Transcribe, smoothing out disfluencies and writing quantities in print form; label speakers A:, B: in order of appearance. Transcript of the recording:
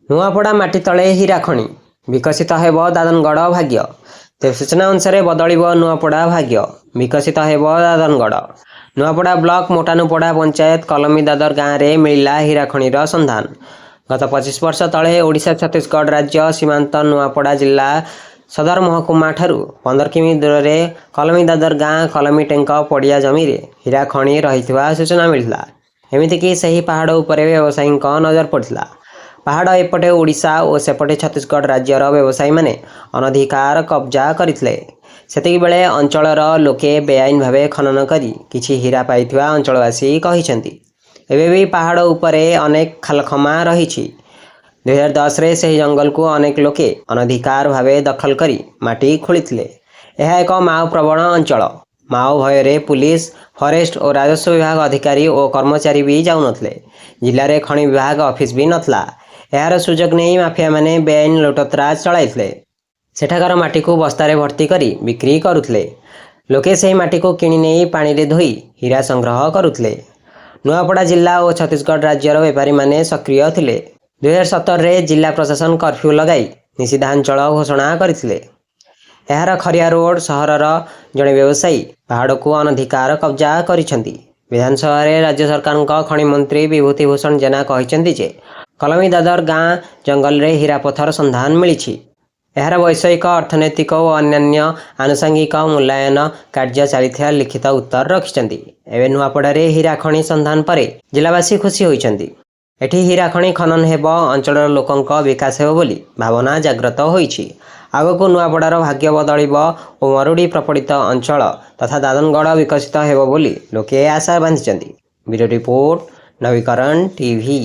A: नुआपड़ा माटी तले हीरा खଣି विकसित हेब दादनगढ़ भाग्य। तेज सूचना अनुसार बदलिब नुआपड़ा भाग्य, विकसित हेब दादनगढ़। नुआपड़ा ब्लॉक मोटानुपड़ा पंचायत कलमी दादर गाँव में मिला हीरा खणीर संधान। गत 25 वर्ष तले ओडिशा छत्तीसगढ़ राज्य सीमांत नुआपड़ा जिला सदर महकुमा ठारू 15 किमी दूर में कलमी दादर गाँ कलमी टेंक पड़िया जमी हीरा खणी रही सूचना मिलता। एमतीक सही पहाड़ उपर व्यवसायी नजर पड़ा। पहाड़ एपटे ओडिशा और सेपटे छत्तीसगढ़ राज्यर व्यवसायी माने अनधिकार कब्जा करथिले। सेतिक बेले अंचलर लोके बेआईन भावे खनन करी किछि हीरा पाइथिबा अंचलवासी कहिसेंती। एबे भी पहाड़ उपरे अनेक खालखमा रहिछि। 2010 रे सही जंगल को अनेक लोके अनधिकार भावे दखल करी माटी खोलिथिले। यह एक माओ प्रवण अंचल। माओ भୟରେ पुलिस, फरेस्ट और राजस्व विभाग अधिकारी और कर्मचारी भी जाउनथले। जिले में खनि विभाग ऑफिस भी नथला। यार सुजोग नहीं माफिया माने बेआईन लुटतरा चलाइथिले। सेठाकार माटी को बस्तारे भर्ती करी बिक्री करुथले। लोके से माटी को किणी नहीं पानी रे धोई हीरा संग्रह करुथले। नुआपड़ा जिला और छत्तीसगढ़ राज्यर व्यापारी माने सक्रिय थिले। 2017 रे जिला प्रशासन कर्फ्यू लगाई निषिद्धांचल घोषणा करथिले। यार खरिया रोड सहरर जड़े व्यवसायी पहाड़ को अनधिकार कब्जा करिसेंती। विधानसभा रे राज्य सरकार का खनि मंत्री विभूति भूषण जेना कहिसेंती जे कलमी दादर गाँ जंगल रे हीरा पथर संधान मिली। यार वैषयिक अर्थनैतिक और अन्य आनुषंगिक मूल्यांकन कार्य चली लिखित उत्तर रखिंट। एवं नुआपड़ा हीरा खणी संधान पर जिलावासी खुशी होइछंती। एठी हीरा खणी खनन हेब अंचलर लोकंक विकास हेब बोली भावना जाग्रत होइछि। आगको नुआपड़ार भाग्य बदलिब और मरुड़ी प्रपीड़ित अंचल तथा दादनगढ़ विकसित हेब बोली लोके आशा बांधिछंती। ब्यूरो रिपोर्ट नवीकरण टीवी।